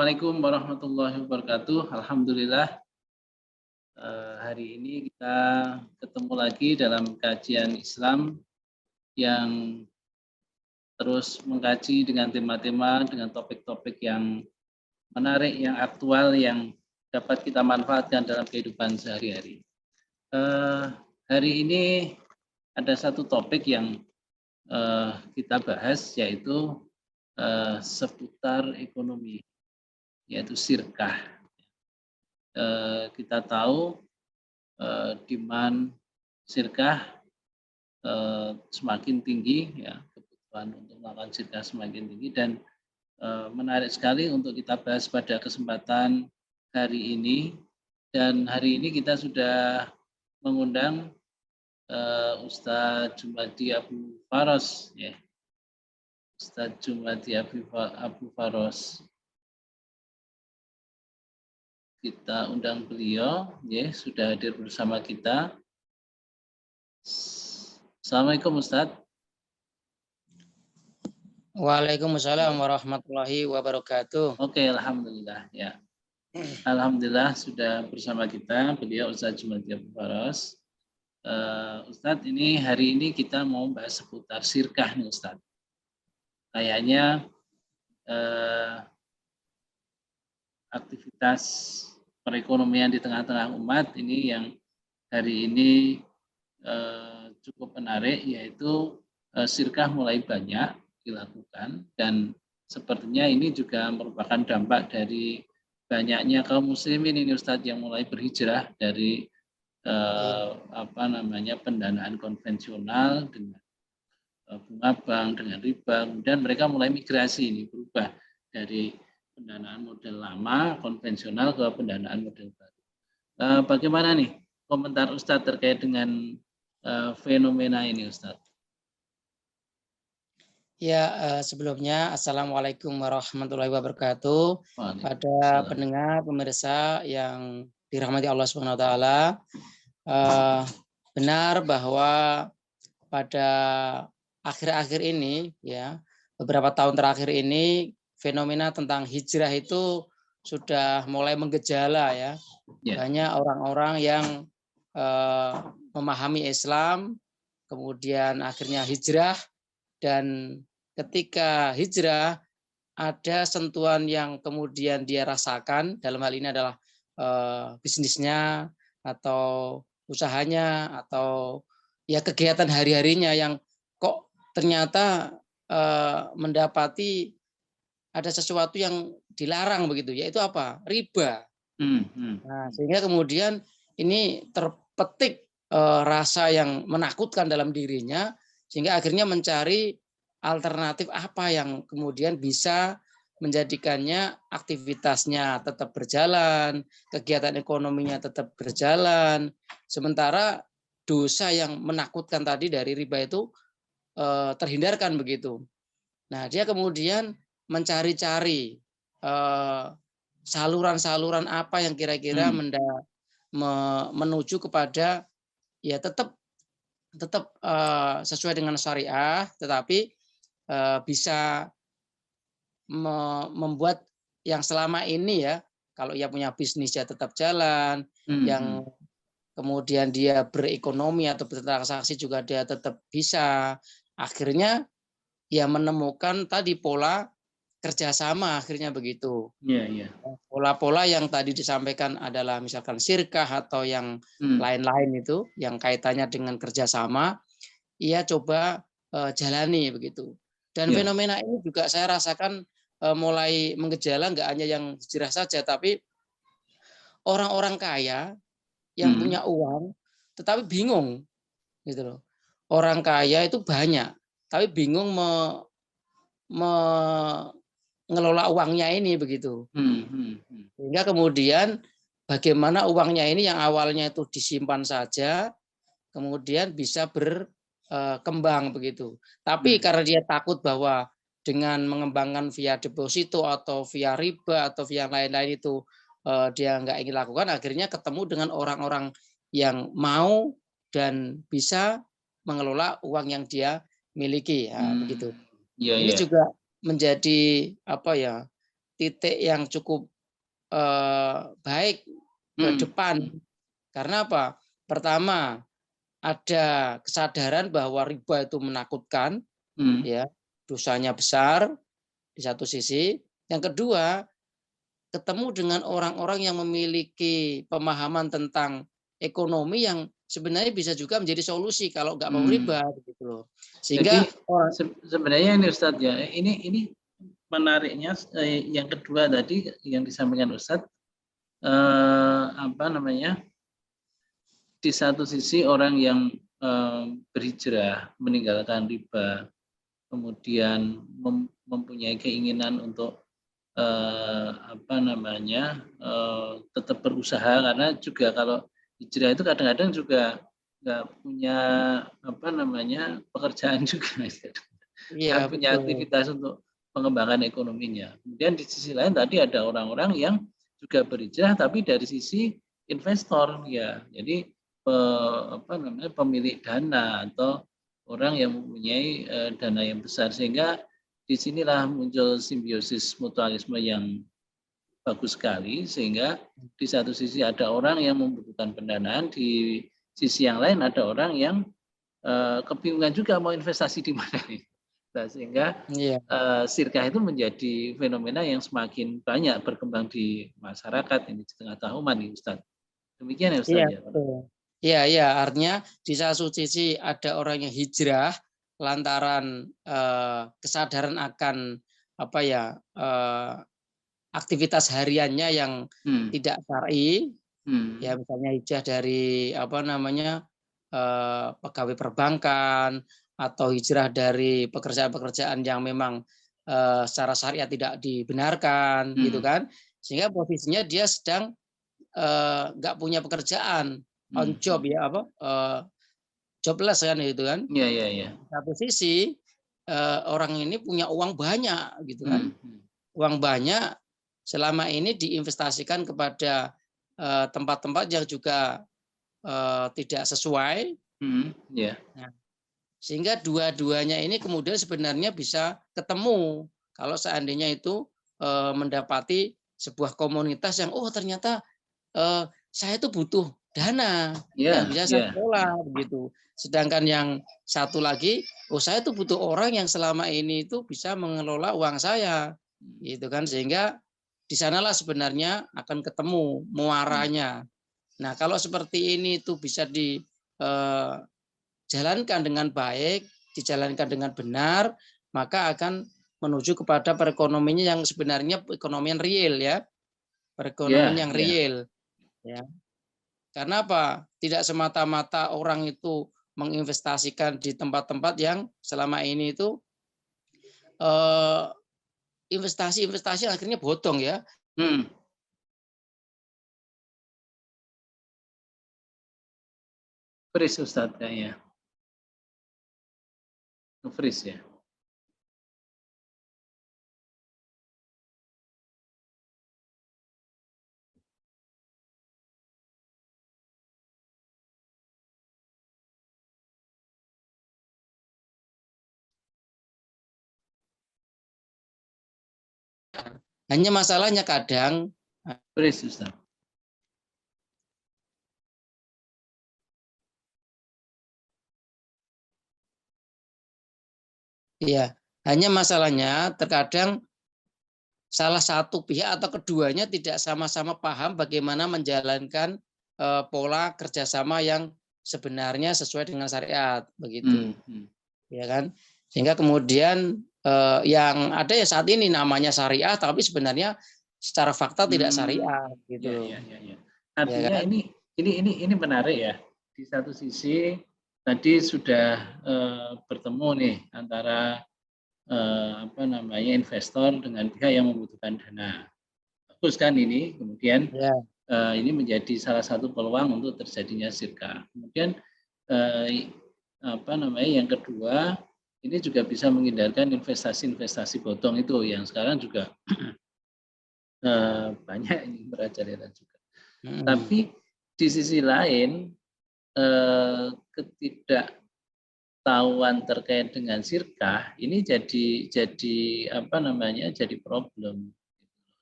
Assalamualaikum warahmatullahi wabarakatuh. Alhamdulillah, hari ini kita ketemu lagi dalam kajian Islam yang terus mengkaji dengan tema-tema, dengan topik-topik yang menarik, yang aktual, yang dapat kita manfaatkan dalam kehidupan sehari-hari. Hari ini ada satu topik yang kita bahas, yaitu seputar ekonomi, yaitu sirkah. Kita tahu demand sirkah semakin tinggi, ya, kebutuhan untuk melakukan sirkah semakin tinggi, dan menarik sekali untuk kita bahas pada kesempatan hari ini. Dan hari ini kita sudah mengundang Ustadz Jumadi Abu Faros, ya. Ustadz Jumadi Abu Faros. Kita undang beliau, ya, sudah hadir bersama kita. Assalamualaikum Ustadz. Waalaikumsalam warahmatullahi wabarakatuh. Oke, alhamdulillah, ya. Alhamdulillah sudah bersama kita beliau Ustadz Jumadi Abu Faros. Ustadz, ini hari ini kita mau bahas seputar sirkah nih Ustadz. Kayaknya aktivitas perekonomian di tengah-tengah umat ini yang hari ini cukup menarik, yaitu sirkah mulai banyak dilakukan, dan sepertinya ini juga merupakan dampak dari banyaknya kaum muslimin ini Ustadz yang mulai berhijrah dari pendanaan konvensional dengan bunga bank, dengan riba, kemudian mereka mulai migrasi, ini berubah dari pendanaan model lama konvensional ke pendanaan model baru. Bagaimana nih komentar Ustadz terkait dengan fenomena ini Ustadz? Ya, sebelumnya Assalamualaikum warahmatullahi wabarakatuh. Pada pendengar, pemirsa yang dirahmati Allah Subhanahu wa taala. Benar bahwa pada akhir-akhir ini, ya, beberapa tahun terakhir ini fenomena tentang hijrah itu sudah mulai menggejala, ya. Banyak orang-orang yang memahami Islam, kemudian akhirnya hijrah, dan ketika hijrah ada sentuhan yang kemudian dia rasakan, dalam hal ini adalah bisnisnya atau usahanya atau ya kegiatan hari-harinya yang kok ternyata mendapati ada sesuatu yang dilarang begitu, yaitu apa? Riba. Nah, sehingga kemudian ini terpetik rasa yang menakutkan dalam dirinya, sehingga akhirnya mencari alternatif apa yang kemudian bisa menjadikannya aktivitasnya tetap berjalan, kegiatan ekonominya tetap berjalan, sementara dosa yang menakutkan tadi dari riba itu terhindarkan begitu. Nah, dia kemudian mencari-cari saluran-saluran apa yang kira-kira menuju kepada ya tetap sesuai dengan syariah, tetapi bisa membuat yang selama ini, ya, kalau ia punya bisnis ya tetap jalan, yang kemudian dia berekonomi atau bertransaksi juga dia tetap bisa. Akhirnya ya menemukan tadi pola kerjasama, akhirnya begitu. Pola-pola yang tadi disampaikan adalah misalkan sirkah atau yang lain-lain itu yang kaitannya dengan kerjasama, ia coba jalani begitu. Dan fenomena ini juga saya rasakan mulai menggejala, nggak hanya yang hijrah saja, tapi orang-orang kaya yang punya uang tetapi bingung gitu loh. Orang kaya itu banyak, tapi bingung mengelola uangnya ini begitu. Sehingga kemudian bagaimana uangnya ini yang awalnya itu disimpan saja, kemudian bisa berkembang begitu. Tapi karena dia takut bahwa dengan mengembangkan via deposito atau via riba atau via lain-lain itu dia nggak ingin lakukan, akhirnya ketemu dengan orang-orang yang mau dan bisa mengelola uang yang dia miliki, ya begitu. Ini juga menjadi apa ya, titik yang cukup baik ke depan. Karena apa? Pertama, ada kesadaran bahwa riba itu menakutkan, ya, dosanya besar di satu sisi. Yang kedua, ketemu dengan orang-orang yang memiliki pemahaman tentang ekonomi yang sebenarnya bisa juga menjadi solusi kalau nggak mau riba, gitu loh. Sehingga sebenarnya ini Ustadz ya, ini menariknya yang kedua tadi yang disampaikan Ustadz, apa namanya, di satu sisi orang yang berhijrah meninggalkan riba, kemudian mempunyai keinginan untuk apa namanya, tetap berusaha, karena juga kalau hijrah itu kadang-kadang juga nggak punya apa namanya pekerjaan juga, nggak iya, punya betul. aktivitas untuk mengembangkan ekonominya. Kemudian di sisi lain tadi ada orang-orang yang juga berhijrah tapi dari sisi investor, ya, jadi apa namanya, pemilik dana atau orang yang mempunyai dana yang besar, sehingga disinilah muncul simbiosis mutualisme yang bagus sekali, sehingga di satu sisi ada orang yang membutuhkan pendanaan, di sisi yang lain ada orang yang kebingungan juga mau investasi di mana nih. Nah, sehingga sirkah itu menjadi fenomena yang semakin banyak berkembang di masyarakat ini di tengah Tahuman nih Ustaz. Demikian ya Ustaz ya. Iya, artinya di satu sisi ada orang yang hijrah lantaran kesadaran akan apa ya, aktivitas hariannya yang tidak syar'i, ya, misalnya hijrah dari apa namanya, pegawai perbankan atau hijrah dari pekerjaan-pekerjaan yang memang secara syariat tidak dibenarkan, gitu kan, sehingga posisinya dia sedang nggak punya pekerjaan, on job, ya, apa, jobless kan, gitu kan. Iya. Satu sisi orang ini punya uang banyak, gitu kan, uang banyak selama ini diinvestasikan kepada tempat-tempat yang juga tidak sesuai. Nah, sehingga dua-duanya ini kemudian sebenarnya bisa ketemu kalau seandainya itu mendapati sebuah komunitas yang ternyata saya itu butuh dana yang bisa saya kelola, begitu. Sedangkan yang satu lagi, saya itu butuh orang yang selama ini itu bisa mengelola uang saya, gitu kan, sehingga di sanalah sebenarnya akan ketemu muaranya. Nah, kalau seperti ini itu bisa dijalankan dengan baik, dijalankan dengan benar, maka akan menuju kepada perekonomian yang sebenarnya perekonomian real, ya, perekonomian yang real, ya. Karena apa? Tidak semata-mata orang itu menginvestasikan di tempat-tempat yang selama ini itu investasi akhirnya bodong, ya. Freeze Ustaz kayaknya. Freeze ya. Hanya masalahnya kadang freeze Ustaz. Iya, hanya masalahnya terkadang salah satu pihak atau keduanya tidak sama-sama paham bagaimana menjalankan pola kerjasama yang sebenarnya sesuai dengan syariat, begitu, ya kan? Sehingga kemudian yang ada ya saat ini namanya syariah, tapi sebenarnya secara fakta tidak syariah, gitu. Ya. Artinya ya kan? ini menarik ya. Di satu sisi tadi sudah bertemu nih antara apa namanya investor dengan pihak yang membutuhkan dana. Bagus kan ini, kemudian ini menjadi salah satu peluang untuk terjadinya sirkah. Kemudian apa namanya, yang kedua, ini juga bisa menghindarkan investasi bodong itu yang sekarang juga banyak ini merajalela juga. Tapi di sisi lain ketidaktahuan terkait dengan sirkah ini jadi apa namanya, jadi problem.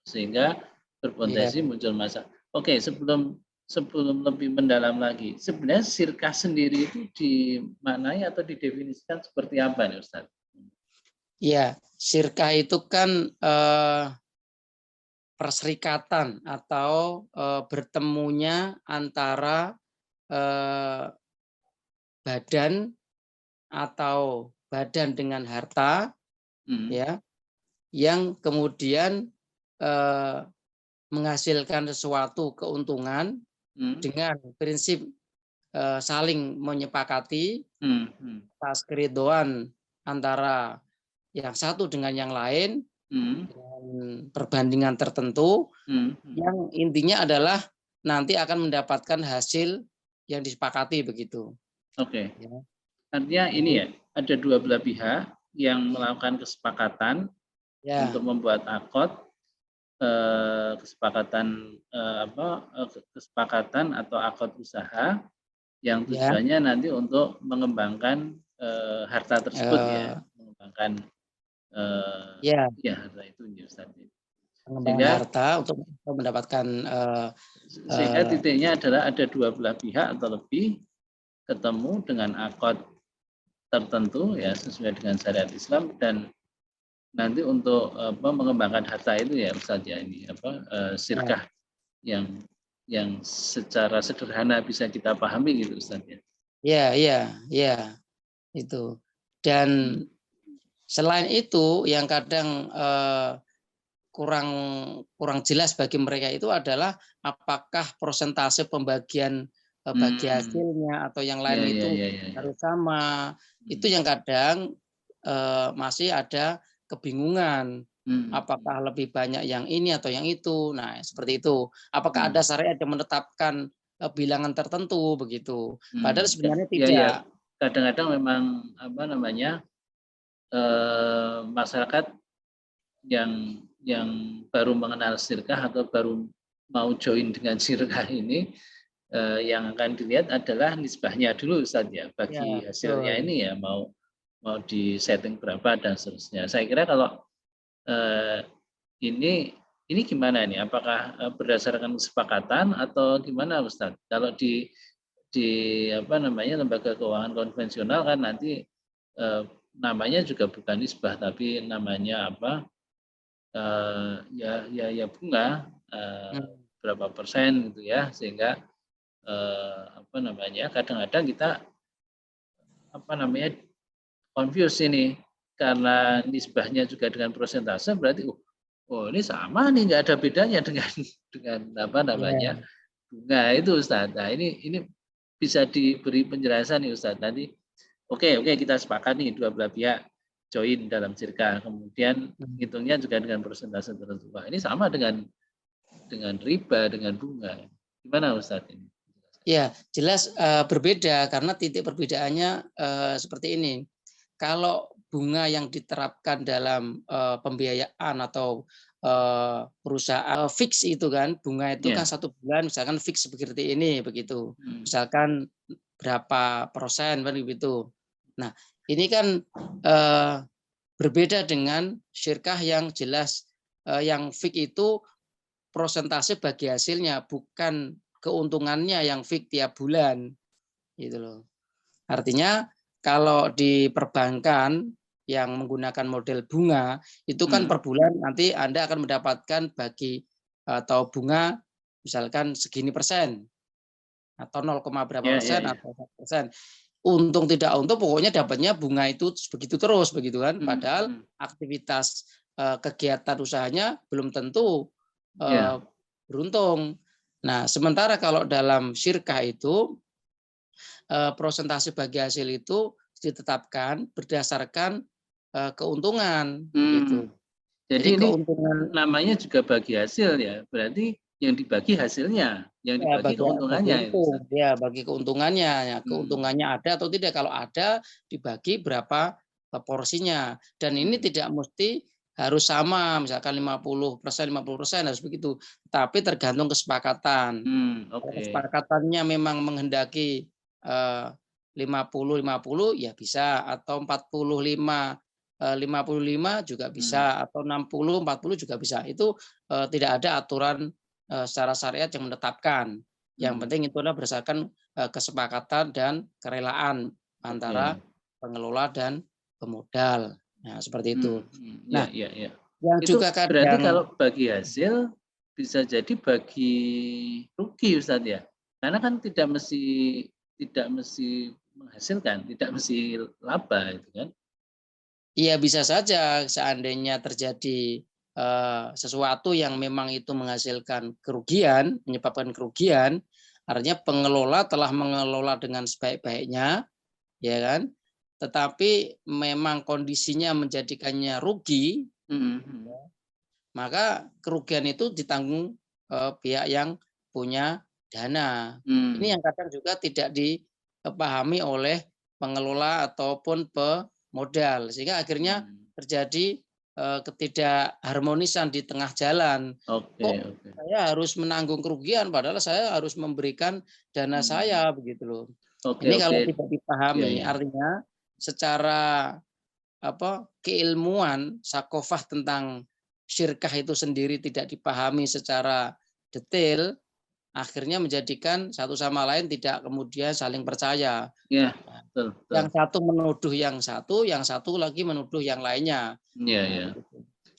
sehingga berpotensi muncul masalah. Oke, sebelum lebih mendalam lagi, sebenarnya sirkah sendiri itu dimaknai atau didefinisikan seperti apa nih Ustaz? Ya, sirkah itu kan perserikatan atau bertemunya antara badan atau badan dengan harta, ya, yang kemudian menghasilkan sesuatu keuntungan dengan prinsip saling menyepakati atas keridoan antara yang satu dengan yang lain, dengan perbandingan tertentu, yang intinya adalah nanti akan mendapatkan hasil yang disepakati begitu. Oke. Ya. Artinya ini ya, ada dua belah pihak yang melakukan kesepakatan untuk membuat akad, kesepakatan atau akad usaha yang tujuannya nanti untuk mengembangkan harta tersebut ya, mengembangkan harta itu ya Ustaz. Mengembangkan harta untuk mendapatkan sehingga titiknya adalah ada dua belah pihak atau lebih ketemu dengan akad tertentu ya sesuai dengan syariat Islam, dan nanti untuk mengembangkan harta itu ya Ustaz ya, ini sirkah yang secara sederhana bisa kita pahami gitu Ustaz ya. Iya, itu. Dan selain itu yang kadang kurang jelas bagi mereka itu adalah apakah persentase pembagian bagi hasilnya atau yang lain itu harus sama. Itu yang kadang masih ada kebingungan. Apakah lebih banyak yang ini atau yang itu. Nah, seperti itu. Apakah ada syariat yang menetapkan bilangan tertentu begitu. Padahal sebenarnya tidak. Ya. Kadang-kadang memang masyarakat yang baru mengenal sirkah atau baru mau join dengan sirkah ini, yang akan dilihat adalah nisbahnya dulu Ustaz ya, bagi hasilnya ini ya mau di setting berapa dan seterusnya. Saya kira kalau ini gimana nih? Apakah berdasarkan kesepakatan atau gimana Ustaz? Kalau di lembaga keuangan konvensional kan nanti namanya juga bukan nisbah tapi namanya ya bunga berapa persen gitu ya, sehingga kadang-kadang kita confuse ini karena nisbahnya juga dengan persentase, berarti ini sama nih, nggak ada bedanya dengan bunga itu Ustaz. Nah, ini bisa diberi penjelasan nih Ustaz tadi. Oke, kita sepakat nih dua belah pihak join dalam sirkah, kemudian hitungnya juga dengan persentase tertentu. Wah, ini sama dengan riba, dengan bunga. Gimana Ustaz ini? Ya, jelas berbeda karena titik perbedaannya seperti ini. Kalau bunga yang diterapkan dalam pembiayaan atau perusahaan fix itu kan, bunga itu kan 1 bulan misalkan fix seperti ini begitu. Misalkan berapa persen kan begitu. Nah, ini kan berbeda dengan syirkah yang jelas yang fix itu persentase bagi hasilnya, bukan keuntungannya yang fix tiap bulan. Gitu loh. Artinya kalau di perbankan yang menggunakan model bunga itu kan per bulan nanti Anda akan mendapatkan bagi atau bunga misalkan segini persen atau 0, berapa persen atau 1%. Untung tidak untung pokoknya dapatnya bunga itu begitu terus begitu kan. Padahal aktivitas kegiatan usahanya belum tentu beruntung. Nah, sementara kalau dalam syirkah itu persentase bagi hasil itu ditetapkan berdasarkan keuntungan gitu. Jadi ini keuntungan namanya juga bagi hasil ya. Berarti yang dibagi hasilnya, yang dibagi keuntungannya. Bagi keuntungannya. Ya, keuntungannya ada atau tidak. Kalau ada dibagi berapa porsinya. Dan ini tidak mesti harus sama, misalkan 50% harus begitu. Tapi tergantung kesepakatan. Kalau kesepakatannya memang menghendaki 50-50 ya bisa, atau 45 55 juga bisa, atau 60, 40 juga bisa. Itu tidak ada aturan secara syariat yang menetapkan. Yang penting itu adalah berdasarkan kesepakatan dan kerelaan antara pengelola dan pemodal. Nah, seperti itu. Nah, yang itu juga berarti kadang kalau bagi hasil bisa jadi bagi rugi, Ustaz ya. Karena kan tidak mesti menghasilkan, tidak mesti laba itu kan. Iya, bisa saja seandainya terjadi sesuatu yang memang itu menghasilkan kerugian, menyebabkan kerugian, artinya pengelola telah mengelola dengan sebaik-baiknya, ya kan? Tetapi memang kondisinya menjadikannya rugi, maka kerugian itu ditanggung pihak yang punya dana. Ini yang kadang juga tidak dipahami oleh pengelola ataupun pemodal, sehingga akhirnya terjadi ketidakharmonisan di tengah jalan. Kok saya harus menanggung kerugian padahal saya harus memberikan dana saya, begitu loh. Ini kalau tidak dipahami, artinya secara keilmuan sakofah tentang syirkah itu sendiri tidak dipahami secara detail, akhirnya menjadikan satu sama lain tidak kemudian saling percaya. Ya, betul. Yang satu menuduh yang satu lagi menuduh yang lainnya. Iya.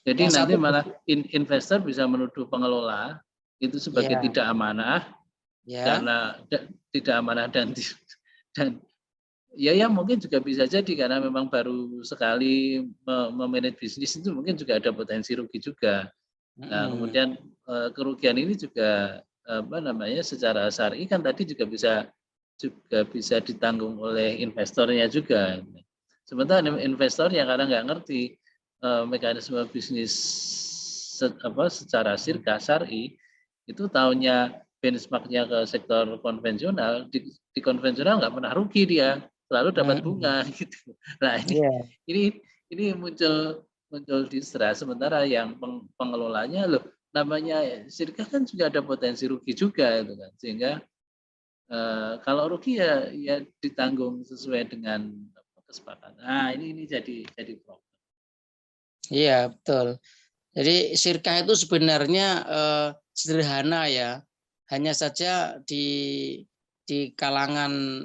Jadi yang nanti malah investor bisa menuduh pengelola itu sebagai tidak amanah, karena tidak amanah dan ya mungkin juga bisa jadi karena memang baru sekali memanage bisnis itu mungkin juga ada potensi rugi juga. Nah, kemudian kerugian ini juga secara syar'i kan tadi juga bisa ditanggung oleh investornya juga. Sementara investor yang kadang nggak ngerti mekanisme bisnis secara syar'i itu tahunya benchmarknya ke sektor konvensional, di konvensional nggak pernah rugi dia, selalu dapat bunga gitu. Nah ini muncul distrust, sementara yang pengelolanya loh namanya syirkah kan juga ada potensi rugi juga itu kan, sehingga kalau rugi ya ditanggung sesuai dengan kesepakatan. Nah ini jadi problem. Iya betul. Jadi syirkah itu sebenarnya sederhana ya, hanya saja di kalangan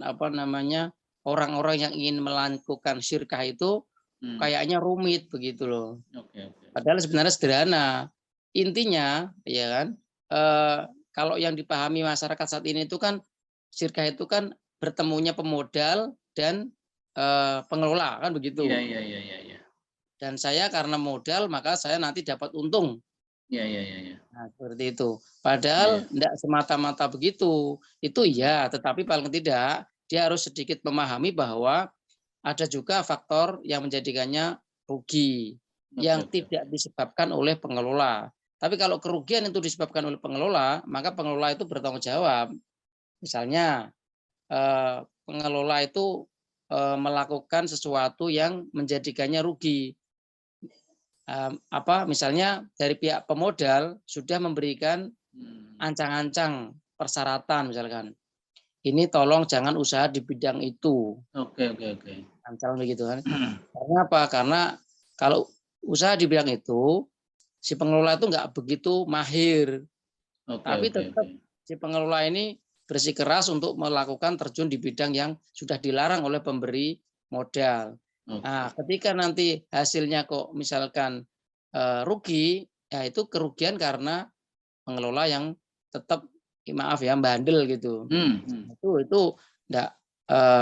orang-orang yang ingin melakukan syirkah itu kayaknya rumit begitu loh. Padahal sebenarnya sederhana. Intinya ya kan, kalau yang dipahami masyarakat saat ini itu kan syirkah itu kan bertemunya pemodal dan pengelola kan begitu. Iya. Dan saya karena modal maka saya nanti dapat untung. Iya. Nah, seperti itu. Padahal tidak semata-mata begitu. Itu iya, tetapi paling tidak dia harus sedikit memahami bahwa ada juga faktor yang menjadikannya rugi yang tidak disebabkan oleh pengelola. Tapi kalau kerugian itu disebabkan oleh pengelola, maka pengelola itu bertanggung jawab. Misalnya pengelola itu melakukan sesuatu yang menjadikannya rugi. Misalnya dari pihak pemodal sudah memberikan ancang-ancang persyaratan, misalkan ini tolong jangan usaha di bidang itu. Oke. Ancang begitu kan. Karena apa? Karena kalau usaha di bidang itu si pengelola itu nggak begitu mahir. Tapi tetap si pengelola ini bersikeras untuk melakukan terjun di bidang yang sudah dilarang oleh pemberi modal. Nah, ketika nanti hasilnya kok misalkan rugi, ya itu kerugian karena pengelola yang tetap bandel gitu. Itu enggak,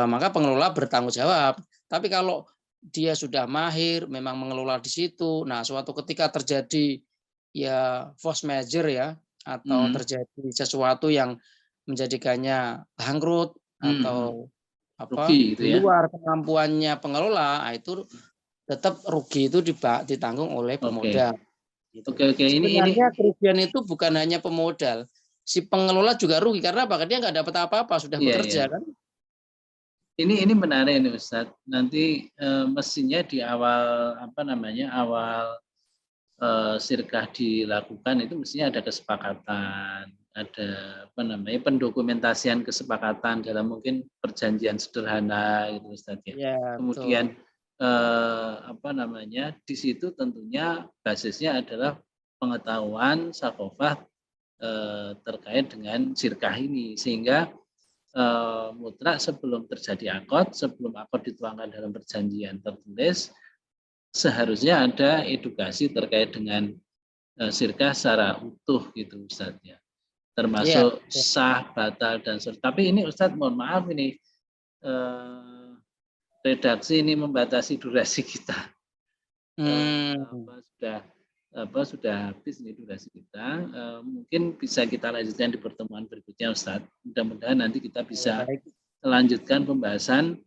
maka pengelola bertanggung jawab. Tapi kalau dia sudah mahir, memang mengelola di situ. Nah, suatu ketika terjadi ya force major ya, atau terjadi sesuatu yang menjadikannya bangkrut atau rugi, di luar kemampuannya pengelola, itu tetap rugi itu ditanggung oleh pemodal. Gitu. Sebenarnya kerugian itu bukan hanya pemodal, si pengelola juga rugi karena dia nggak dapat apa-apa sudah bekerja kan. Ini menarik nih Ustaz. Nanti mestinya di awal syirkah dilakukan itu mestinya ada kesepakatan, ada pendokumentasian kesepakatan dalam mungkin perjanjian sederhana gitu Ustaz ya. Kemudian di situ tentunya basisnya adalah pengetahuan sakofah terkait dengan sirkah ini, sehingga mutlak sebelum terjadi akad, sebelum akad dituangkan dalam perjanjian tertulis, seharusnya ada edukasi terkait dengan sirkah secara utuh gitu Ustaz ya, Iya. termasuk sah, batal dan tapi ini Ustaz mohon maaf ini redaksi ini membatasi durasi kita. Sudah habis ini durasi kita. Mungkin bisa kita lanjutkan di pertemuan berikutnya Ustaz. Mudah-mudahan nanti kita bisa melanjutkan pembahasan.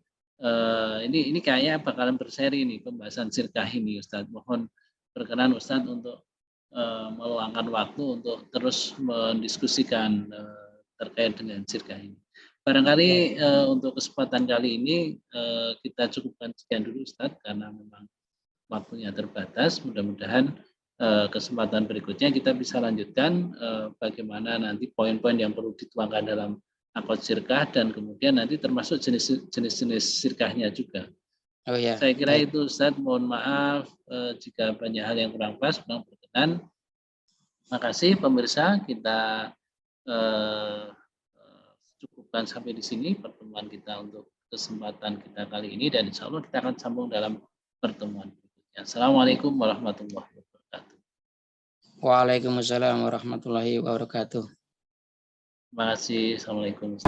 Ini kayaknya bakalan berseri nih pembahasan sirkah ini Ustaz. Mohon berkenan Ustaz untuk meluangkan waktu untuk terus mendiskusikan terkait dengan sirkah ini. Barangkali untuk kesempatan kali ini kita cukupkan sekian dulu Ustaz, karena memang waktunya terbatas. Mudah-mudahan kesempatan berikutnya kita bisa lanjutkan bagaimana nanti poin-poin yang perlu dituangkan dalam akad sirkah, dan kemudian nanti termasuk jenis-jenis sirkahnya juga. Oh ya. Saya kira itu Ustaz, mohon maaf jika banyak hal yang kurang pas, kurang berkenan. Terima kasih pemirsa, kita cukupkan sampai di sini pertemuan kita untuk kesempatan kita kali ini, dan insya Allah kita akan sambung dalam pertemuan berikutnya. Assalamualaikum warahmatullahi wabarakatuh. Waalaikumsalam warahmatullahi wabarakatuh. Terima kasih. Assalamualaikum.